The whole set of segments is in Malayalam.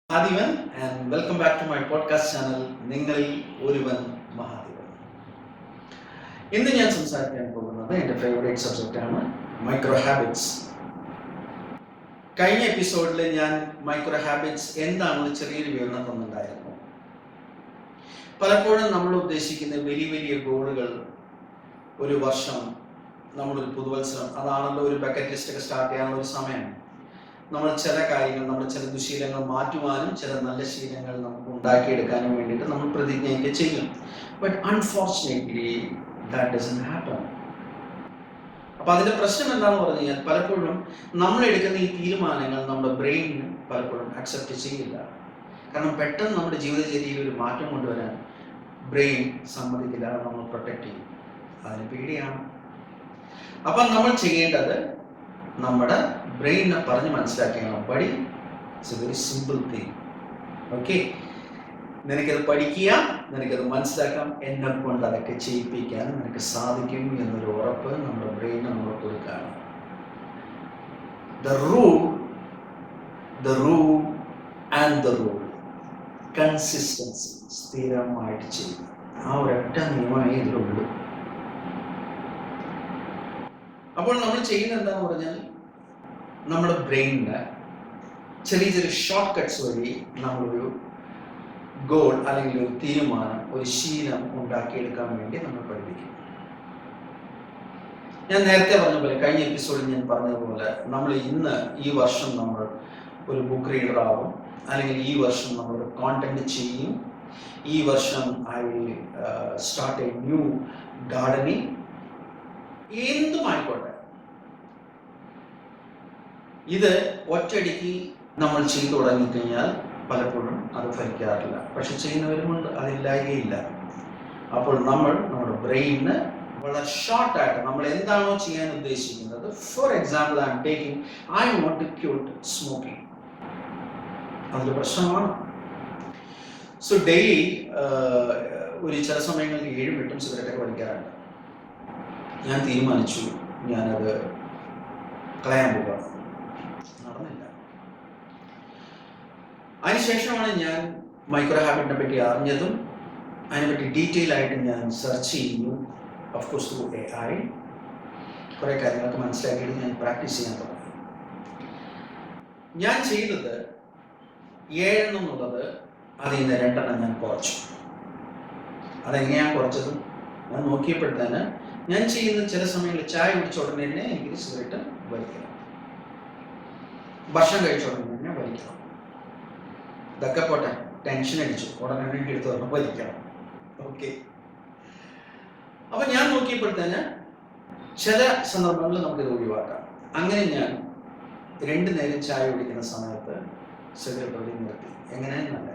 Mahadevan and welcome back to my podcast channel നിങ്ങളിൽ ഒരുവൻ മഹാദേവൻ. ഇന്ന് ഞാൻ സംസാരിക്കാൻ പോകുന്നത് എൻ്റെ ഫേവറേറ്റ് സബ്ജക്റ്റ് ആണ് മൈക്രോ ഹാബിറ്റ്സ്. കഴിഞ്ഞ എപ്പിസോഡിൽ ഞാൻ മൈക്രോ ഹാബിറ്റ്സ് എന്താണെന്ന് ചെറിയൊരു വിവരണം തന്നിട്ടുണ്ടായിരുന്നു. പലപ്പോഴും നമ്മൾ ഉദ്ദേശിക്കുന്ന വലിയ വലിയ ഗോളുകൾ, ഒരു വർഷം, നമ്മളൊരു പുതുവത്സരം, അതാണല്ലോ ഒരു ബക്കറ്റ് ലിസ്റ്റ് ഒക്കെ സ്റ്റാർട്ട് ചെയ്യാനുള്ള ഒരു സമയമാണ്. നമ്മൾ ചില കാര്യങ്ങൾ, നമ്മൾ ചില ദുശീലങ്ങൾ മാറ്റുവാനും ചില നല്ല ശീലങ്ങൾ നമുക്ക് ഉണ്ടാക്കിയെടുക്കാനും വേണ്ടിയിട്ട് നമ്മൾ പ്രതിജ്ഞയൊക്കെ ചെയ്യും. But unfortunately that doesn't happen. അപ്പം അതിൻ്റെ പ്രശ്നം എന്താണെന്ന് പറഞ്ഞു കഴിഞ്ഞാൽ, പലപ്പോഴും നമ്മൾ എടുക്കുന്ന ഈ തീരുമാനങ്ങൾ നമ്മുടെ ബ്രെയിൻ പലപ്പോഴും അക്സെപ്റ്റ് ചെയ്യില്ല. കാരണം പെട്ടെന്ന് നമ്മുടെ ജീവിതചര്യയിൽ ഒരു മാറ്റം കൊണ്ടുവരാൻ ബ്രെയിൻ സമ്മതിക്കില്ല, നമ്മൾ പ്രൊട്ടക്റ്റ് ചെയ്യും. അതിന് പേടിയാണ്. അപ്പം നമ്മൾ ചെയ്യേണ്ടത് നമ്മുടെ ബ്രെയിനിനെ പറഞ്ഞ് മനസ്സിലാക്കിയാണ്. Buddy, it's a very simple thing. Okay, നിനക്കത് പഠിക്കുക, നിനക്കത് മനസ്സിലാക്കാം, എന്നെ കൊണ്ട് അതൊക്കെ ചെയ്യിപ്പിക്കാൻ നിനക്ക് സാധിക്കും എന്നൊരു ഉറപ്പ് നമ്മുടെ ബ്രെയിനിന് നമ്മൾ കൊടുക്കുകയാണ്. The rule and the rule, consistency, സ്ഥിരമായിട്ട് ചെയ്യുക. ആ ഒരൊറ്റ നിയമമേ ഇതിലുള്ളൂ. അപ്പോൾ നമ്മൾ ചെയ്യുന്നത് എന്താണെന്ന് പറഞ്ഞാൽ, നമ്മുടെ ബ്രെയിനിന് ചെറിയ ചെറിയ ഷോർട്ട് കട്ട്സ് വഴി നമ്മളൊരു ഗോൾ അല്ലെങ്കിൽ ഒരു തീരുമാനം, ഒരു ശീലം ഉണ്ടാക്കിയെടുക്കാൻ വേണ്ടി നമ്മൾ പഠിപ്പിക്കും. ഞാൻ നേരത്തെ പറഞ്ഞ പോലെ, കഴിഞ്ഞ എപ്പിസോഡിൽ ഞാൻ പറഞ്ഞതുപോലെ, നമ്മൾ ഈ വർഷം നമ്മൾ ഒരു ബുക്ക് റീഡർ ആവും, അല്ലെങ്കിൽ ഈ വർഷം നമ്മളൊരു കോണ്ടന്റ് ചെയ്യും, ഈ വർഷം I will start a new gardening, എന്തുമായിക്കോട്ടെ. ഇത് ഒറ്റയടിക്ക് നമ്മൾ ചെയ്തു തുടങ്ങിക്കഴിഞ്ഞാൽ പലപ്പോഴും അത് ഫലിക്കാറില്ല. പക്ഷെ ചെയ്യുന്നവരുമുണ്ട്, അതില്ലായ്കയില്ല. അപ്പോൾ നമ്മുടെ ബ്രെയിനിന് വളരെ ഷോർട്ടായിട്ട് നമ്മൾ എന്താണോ ചെയ്യാൻ ഉദ്ദേശിക്കുന്നത്, for example I want to quit smoking, അതൊരു പ്രശ്നമാണ്. സോ ഡെയിലി ഒരു ചില സമയങ്ങളിൽ 7-8 സിഗരറ്റൊക്കെ വലിക്കാറുണ്ട്. ഞാൻ തീരുമാനിച്ചു ഞാനത് കളയാൻ പോവുക. നടന്നില്ല. അതിനുശേഷമാണ് ഞാൻ മൈക്രോ ഹാബിറ്റിനെ പറ്റി അറിഞ്ഞതും അതിനെപ്പറ്റി ഡീറ്റെയിൽ ആയിട്ട് ഞാൻ സെർച്ച് ചെയ്യുന്നു. ഓഫ് കോഴ്സ് ത്രൂ AI കുറേ കാര്യങ്ങളൊക്കെ മനസ്സിലാക്കിയിട്ട് ഞാൻ പ്രാക്ടീസ് ചെയ്യാൻ തുടങ്ങി. ഞാൻ ചെയ്തത് 7 എന്നുള്ളത് അതിൽ നിന്ന് 2 ഞാൻ കുറച്ചു. അതെങ്ങനെയാണ് കുറച്ചത്? ഞാൻ നോക്കിയപ്പോഴത്തേന് ഞാൻ ചെയ്യുന്നത് ചില സമയങ്ങളിൽ ചായ കുടിച്ച ഉടനെ തന്നെ എനിക്ക് സിഗരറ്റ് വലിക്കണം, ഭക്ഷണം കഴിച്ച ഉടനെ തന്നെ വലിക്കണം. ഇതൊക്കെ പോട്ടെ, ടെൻഷൻ അടിച്ചു ഉടനെ തന്നെ എടുത്ത് പറഞ്ഞാൽ വലിക്കണം. ഓക്കെ, അപ്പൊ ഞാൻ നോക്കിയപ്പോഴത്തേന് ചില സന്ദർഭങ്ങളിൽ നമുക്കിത് ഒഴിവാക്കാം. അങ്ങനെ ഞാൻ 2 നേരം ചായ കുടിക്കുന്ന സമയത്ത് സിഗരറ്റ് വലി നിർത്തി. എങ്ങനെയെന്നല്ല,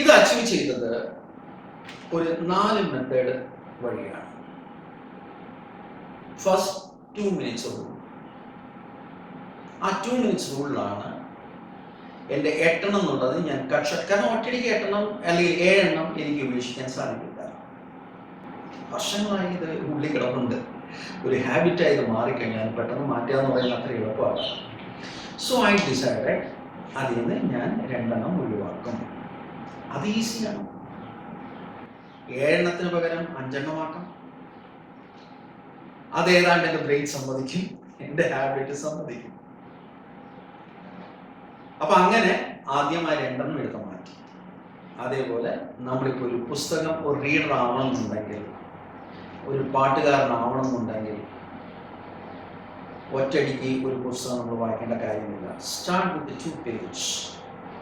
ഇത് അച്ചീവ് ചെയ്തത് ഒരു 4 മെത്തേഡ് വഴിയാണ്. First 2 minutes rule. ആ 2 മിനിറ്റ്സ് റൂളിലാണ് എൻ്റെ 8 എന്നുള്ളത് ഞാൻ കാരണം ഒറ്റയടിക്ക് 8 അല്ലെങ്കിൽ 7 എനിക്ക് ഉപേക്ഷിക്കാൻ സാധിക്കില്ല. വർഷങ്ങളായി ഇത് ഉള്ളിൽ കിടപ്പുണ്ട്. ഒരു ഹാബിറ്റായി ഇത് മാറിക്കഴിഞ്ഞാൽ പെട്ടെന്ന് മാറ്റുക എന്ന് പറയുന്നത് അത്ര എളുപ്പമാണ്. സോ ഐ ഡിസൈഡഡ് അതിൽ നിന്ന് ഞാൻ 2 ഒഴിവാക്കും. അത് ഈസിയാണ്. 7 പകരം 5 ആക്കാം. അതേതാണ്ട് എൻ്റെ ബ്രെയിൻ സമ്മതിക്കും, എൻ്റെ ഹാബിറ്റ് സമ്മതിക്കും. അപ്പൊ അങ്ങനെ ആദ്യം ആ 2 എടുത്ത് മാറ്റി. അതേപോലെ നമ്മളിപ്പോൾ ഒരു പുസ്തകം, ഒരു റീഡർ ആവണമെന്നുണ്ടെങ്കിൽ, ഒരു പാട്ടുകാരനാവണമെന്നുണ്ടെങ്കിൽ ഒറ്റയടിക്ക് ഒരു പുസ്തകം നമ്മൾ വായിക്കേണ്ട കാര്യമില്ല. Start with 2 page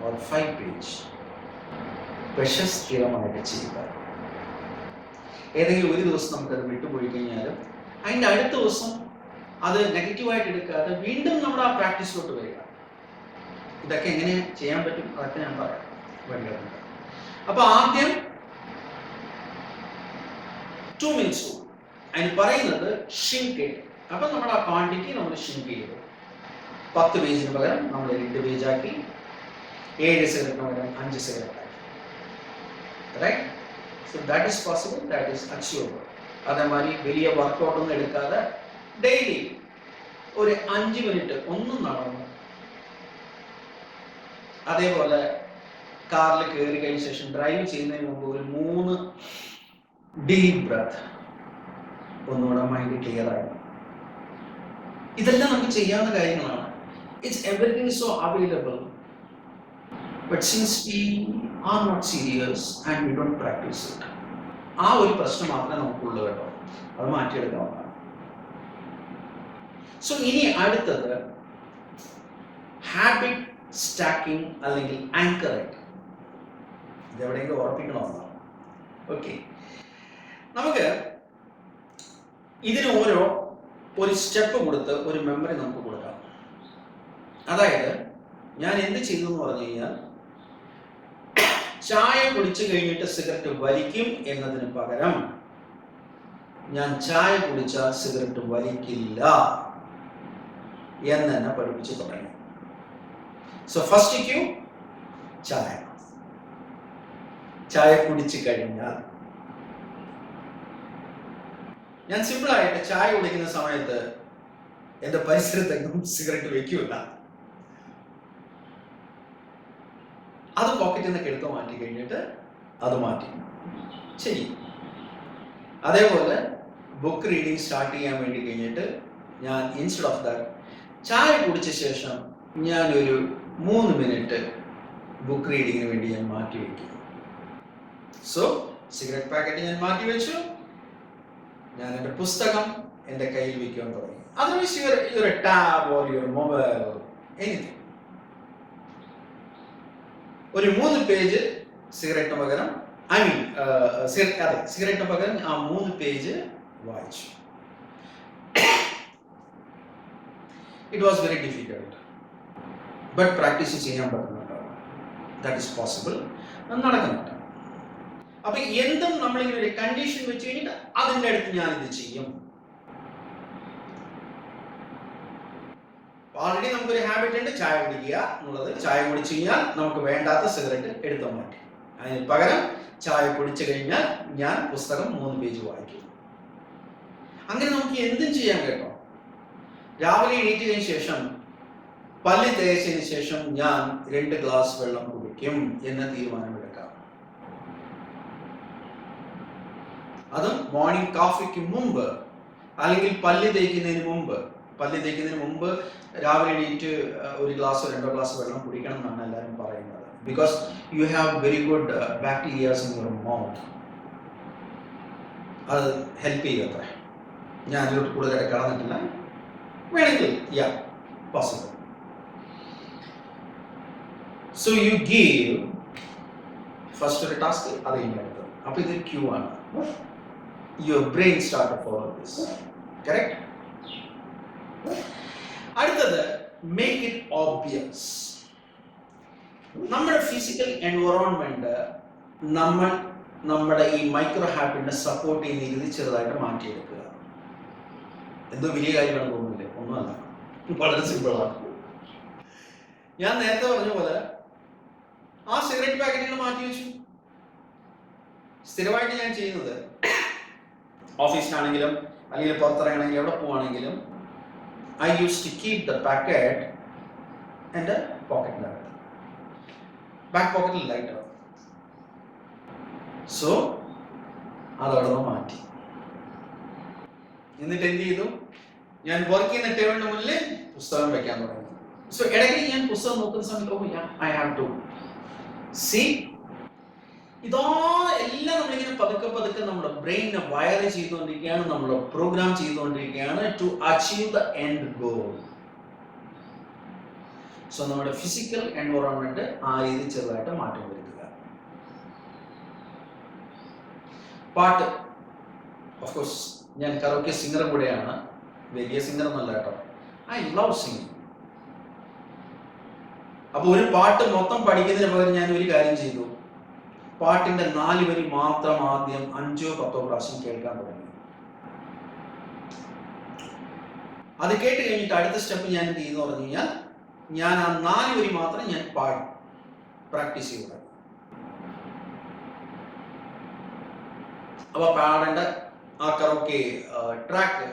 or 5 page. പക്ഷെ സ്ഥിരമായിട്ട് ചെയ്യുക. ഏതെങ്കിലും ഒരു ദിവസം നമുക്കത് വിട്ടുപോയി കഴിഞ്ഞാലും അതിൻ്റെ അടുത്ത ദിവസം അത് നെഗറ്റീവായിട്ട് എടുക്കാതെ വീണ്ടും നമ്മുടെ ആ പ്രാക്ടീസിലോട്ട് വരിക. ഇതൊക്കെ എങ്ങനെ ചെയ്യാൻ പറ്റും അതൊക്കെ ഞാൻ പറയാം വഴികളുണ്ട്. അപ്പൊ ആദ്യം 2 മിനിറ്റ്സ് റൂൾ. അതിന് പറയുന്നത് ഷ്രിങ്ക് ഇറ്റ്. അപ്പൊ നമ്മുടെ ആ ക്വാണ്ടിറ്റി നമ്മൾ ഷ്രിങ്ക് ചെയ്തു. 10 പേജിന് പകരം നമ്മൾ 2 പേജാക്കി, 7 സിഗരറ്റിന് പകരം 5 സിഗരറ്റ് ആക്കി. Right? So that is possible, that is achievable. അതേമാതിരി വലിയ വർക്കൗട്ടൊന്നും എടുക്കാതെ ഡെയിലി ഒരു 5 മിനിറ്റ് ഒന്നും നടന്നു അതേപോലെ കാറിൽ കയറി കഴിഞ്ഞ ശേഷം ഡ്രൈവ് ചെയ്യുന്നതിന് മുമ്പ് ഒരു 3 ഡീപ് ബ്രത്ത്, ഒന്നുകൂടെ മൈൻഡ് ക്ലിയർ ആയി. ഇതെല്ലാം നമുക്ക് ചെയ്യാവുന്ന കാര്യങ്ങളാണ്. It's everything so available. But since we are not serious and we don't practice it, ആ ഒരു പ്രശ്നം മാത്രമേ നമുക്കുള്ളൂ കേട്ടോ. അത് മാറ്റിയെടുക്കാവുന്നതാണ്. സോ ഇനി അടുത്തത് ഹാബിറ്റ് സ്റ്റാക്കിംഗ് അല്ലെങ്കിൽ ആങ്കറിംഗ്. ഇതെവിടെയെങ്കിലും ഉറപ്പിക്കണമെന്നാണ്. ഓക്കെ, നമുക്ക് ഇതിന് ഒരു സ്റ്റെപ്പ് കൊടുത്ത് ഒരു മെമ്മറി നമുക്ക് കൊടുക്കാം. അതായത് ഞാൻ എന്ത് ചെയ്തു എന്ന് പറഞ്ഞു കഴിഞ്ഞാൽ, ചായ കുടിച്ചു കഴിഞ്ഞിട്ട് സിഗരറ്റ് വലിക്കും എന്നതിന് പകരം ഞാൻ ചായ കുടിച്ചാൽ സിഗരറ്റ് വലിക്കില്ല എന്ന് തന്നെ പഠിപ്പിച്ചു തുടങ്ങി. സോ ഫസ്റ്റ് ക്യൂ ചായ കുടിച്ചു കഴിഞ്ഞാൽ ഞാൻ സിമ്പിളായിട്ട് ചായ കുടിക്കുന്ന സമയത്ത് എന്റെ പരിസരത്തെങ്ങും സിഗരറ്റ് വെക്കൂല. അത് പോക്കറ്റിൽ നിന്നൊക്കെ എടുത്ത് മാറ്റി കഴിഞ്ഞിട്ട് അത് മാറ്റി ശരി. അതേപോലെ ബുക്ക് റീഡിങ് സ്റ്റാർട്ട് ചെയ്യാൻ വേണ്ടി കഴിഞ്ഞിട്ട് ഞാൻ ഇൻസ്റ്റെഡ് ഓഫ് ദാറ്റ് ചായ കുടിച്ച ശേഷം ഞാനൊരു 3 മിനിറ്റ് ബുക്ക് റീഡിങ്ങിന് വേണ്ടി ഞാൻ മാറ്റി വയ്ക്കും. സോ സിഗരറ്റ് പാക്കറ്റ് ഞാൻ മാറ്റി വെച്ചു, ഞാൻ എൻ്റെ പുസ്തകം എൻ്റെ കയ്യിൽ വയ്ക്കാൻ തുടങ്ങി. Otherwise your tab or your mobile anything. ഒരു 3 പേജ് സിഗരറ്റിന് പകരം സിഗരറ്റിന് പകരം ആ 3 പേജ് വായിച്ചു. It was very difficult, but practice ചെയ്യാൻ പറ്റുന്നുണ്ട്. ദാറ്റ് ഈസ് പോസിബിൾ, നടക്കുന്നുണ്ട്. അപ്പൊ എന്തും നമ്മളിങ്ങനെ ഒരു കണ്ടീഷൻ വെച്ച് കഴിഞ്ഞിട്ട് അതിൻ്റെ അടുത്ത് ഞാൻ ഇത് ചെയ്യും. ഓൾറെഡി നമുക്കൊരു ഹാബിറ്റ് ഉണ്ട്, ചായ കുടിക്കുക എന്നുള്ളത്. ചായ കുടിച്ചു കഴിഞ്ഞാൽ നമുക്ക് വേണ്ടാത്ത സിഗരറ്റ് എടുത്തു മാറ്റി, അതിന് പകരം ചായ കുടിച്ചു കഴിഞ്ഞാൽ ഞാൻ പുസ്തകം 3 പേജ് വായിക്കും. അങ്ങനെ നമുക്ക് എന്തും ചെയ്യാൻ കേട്ടോ. രാവിലെ എണീറ്റതിന് ശേഷം പല്ല് തേച്ചതിന് ശേഷം ഞാൻ 2 ഗ്ലാസ് വെള്ളം കുടിക്കും എന്ന തീരുമാനമെടുക്കാം. അതും മോർണിംഗ് കാഫിക്ക് മുമ്പ് അല്ലെങ്കിൽ പല്ല് തേക്കുന്നതിന് മുമ്പ് രാവിലെ എണീറ്റ് 1 ഗ്ലാസ് 2 ഗ്ലാസ് വെള്ളം കുടിക്കണം എന്നാണ് എല്ലാവരും പറയുന്നത്. Because you have very good bacterias in your mouth. അത് ഹെൽപ്പ് ചെയ്യത്രേ. ഞാൻ അതിലോട്ട് കൂടുതൽ കടന്നിട്ടില്ല, വേണമെങ്കിൽ possible. So you give first ഒരു ടാസ്ക്, അത് കഴിഞ്ഞെടുത്ത്. അപ്പൊ ഇത് ക്യൂ ആണ്. Your brain start to follow this. Correct. അടുത്തത് മേക്ക് ഇറ്റ് ഓബ്വിയസ്. നമ്മുടെ ഫിസിക്കൽ എൻവയോൺമെന്റ് നമ്മുടെ ഈ മൈക്രോ ഹാബിറ്റിനെ സപ്പോർട്ട് ചെയ്യുന്ന രീതി ചെറുതായിട്ട് മാറ്റിയെടുക്കുക. എന്തോ വലിയ കാര്യമാണ് തോന്നുന്നില്ലേ? ഒന്നുമല്ല, വളരെ സിമ്പിളാണ്. ഞാൻ നേരത്തെ പറഞ്ഞ പോലെ ആ സിഗരറ്റ് പാക്കറ്റുകൾ മാറ്റി വെച്ചു. സ്ഥിരമായിട്ട് ഞാൻ ചെയ്യുന്നത്, ഓഫീസിലാണെങ്കിലും അല്ലെങ്കിൽ പുറത്തിറങ്ങണമെങ്കിലും എവിടെ പോവാണെങ്കിലും, I used to keep the packet in the pocket level. Back pocket lighter. So, അതവിടെ മാറ്റി. എന്നിട്ട് എന്ത് ചെയ്തു? ഞാൻ വർക്ക് ചെയ്യുന്ന ടേബിളിന് മുന്നിൽ പുസ്തകം വെക്കാൻ തുടങ്ങി. സോ ഇടയ്ക്ക് ഞാൻ പുസ്തകം നോക്കുന്ന സമയത്ത് I have to see. എല്ലാം നമ്മളിങ്ങനെ പതുക്കെ നമ്മുടെ ബ്രെയിനിനെ വയർ ചെയ്തുകൊണ്ടിരിക്കുകയാണ്, നമ്മൾ പ്രോഗ്രാം ചെയ്തുകൊണ്ടിരിക്കുകയാണ് to achieve the end goal. So നമ്മുടെ ഫിസിക്കൽ എൻവയോൺമെന്റ് ആ രീതി ചെറുതായിട്ട് മാറ്റം വരുത്തുക. പാട്ട്, ഓഫ് കോഴ്സ് ഞാൻ കരോക്കെ സിംഗർ കൂടെയാണ്, വലിയ സിംഗർ എന്നല്ല കേട്ടോ. I love singing. അപ്പൊ ഒരു പാട്ട് മൊത്തം പഠിക്കുന്നതിന് പകരം ഞാൻ ഒരു കാര്യം ചെയ്തു, പാട്ടിന്റെ 4 വരി മാത്രം ആദ്യം 5-10 പ്രാവശ്യം കേൾക്കാൻ തുടങ്ങി. അത് കേട്ട് കഴിഞ്ഞിട്ട് അടുത്ത സ്റ്റെപ്പ് ഞാൻ എന്ത് ചെയ്യുന്നു പറഞ്ഞു കഴിഞ്ഞാൽ, ഞാൻ ആ 4 വരി മാത്രം ഞാൻ പാടി പ്രാക്ടീസ് ചെയ്തു. അപ്പൊ പാടേണ്ട ആ കറോക്കെ ട്രാക്ക്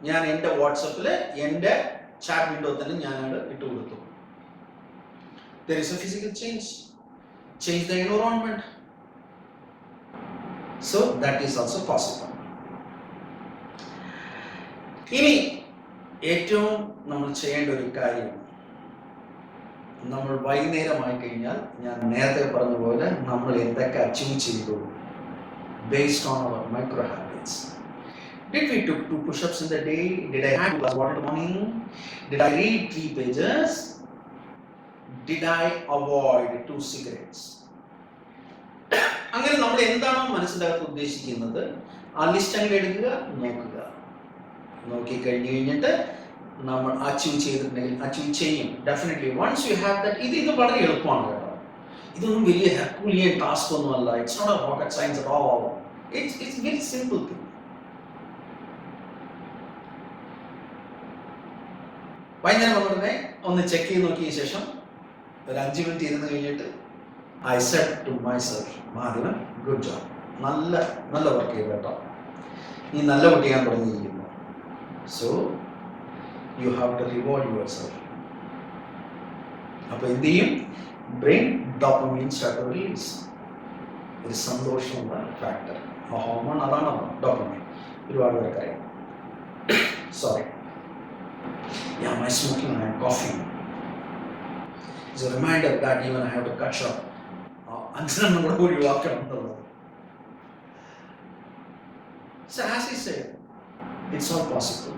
ഞാൻ എൻ്റെ വാട്സപ്പില് എൻ്റെ ചാറ്റ് വിൻഡോ തന്നെ ഞാനത് ഇട്ട് കൊടുത്തു. There is a physical change. Change the environment. So that is also possible. ഇനി ഏറ്റവും നമ്മൾ ചെയ്യേണ്ട ഒരു കാര്യം, നമ്മൾ വൈകുന്നേരമായി കഴിഞ്ഞാൽ ഞാൻ നേരത്തെ പറഞ്ഞ പോലെ നമ്മൾ എന്തൊക്കെ അച്ചീവ് ചെയ്തു based on our micro habits. Did we took 2 push-ups in the day? Did I have 2 glass water in the morning? Did I read 3 pages? Did I avoid 2 cigarettes? അങ്ങനെ നമ്മൾ എന്താണോ മനസ്സിലാക്കാൻ ഉദ്ദേശിക്കുന്നത് ആ ലിസ്റ്റ് അങ്ങ് എടുക്കുക, നോക്കി കഴിഞ്ഞിട്ട് നമ്മൾ അച്ചീവ് ചെയ്തിട്ടുണ്ടെങ്കിൽ അച്ചീവ് ചെയ്യും definitely. Once you have that, ഇത് വളരെ എളുപ്പമാണ് കേട്ടോ. ഇതൊന്നും വലിയ ഹെർക്കുലിയൻ ടാസ്ക് ഒന്നുമല്ല. It's not a rocket science at all. It's very simple thing. വൈകുന്നേരം വന്നിട്ട് ഒന്ന് ചെക്ക് ചെയ്ത് നോക്കിയ ശേഷം ഒരു 5 മിനിറ്റ് ഇരുന്ന് കഴിഞ്ഞിട്ട് I said to myself, Madhavan, good job. നല്ല വർക്ക് ചെയ്തു കേട്ടോ, നീ നല്ല വർക്ക് ചെയ്യാൻ തുടങ്ങിയിരിക്കുന്നു. So you have to reward yourself. അപ്പോൾ എന്ത് ചെയ്യും? Brain dopamine start release. ഒരു സന്തോഷമുള്ള ഫാക്ടർ, ആ ഹോർമോൺ അതാണ് ഡോപ്പമൈൻ. ഒരുപാട് പേർക്കറിയാം. Sorry, yeah, my smoking and coughing is a reminder that even I have to cut short. അഞ്ചെണ്ണം കൂടെ ഒഴിവാക്കണം എന്നുള്ളത്. So as he said, it's all possible.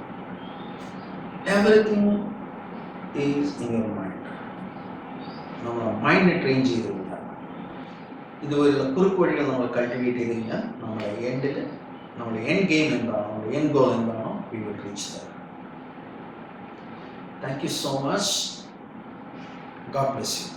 Everything is in your mind. നമ്മുടെ മൈൻഡിനെ ട്രെയിൻ ചെയ്ത് കഴിഞ്ഞാൽ, ഇതുപോലുള്ള കുറുക്ക് വഴികൾ നമ്മൾ കൾട്ടിവേറ്റ് ചെയ്ത് കഴിഞ്ഞാൽ നമ്മുടെ എൻഡിൽ നമ്മുടെ എൻഡ് ഗെയിം എന്താണോ, നമ്മുടെ എൻഡ് ഗോൾ എന്താണോ, we will reach there. Thank you so much. God bless you.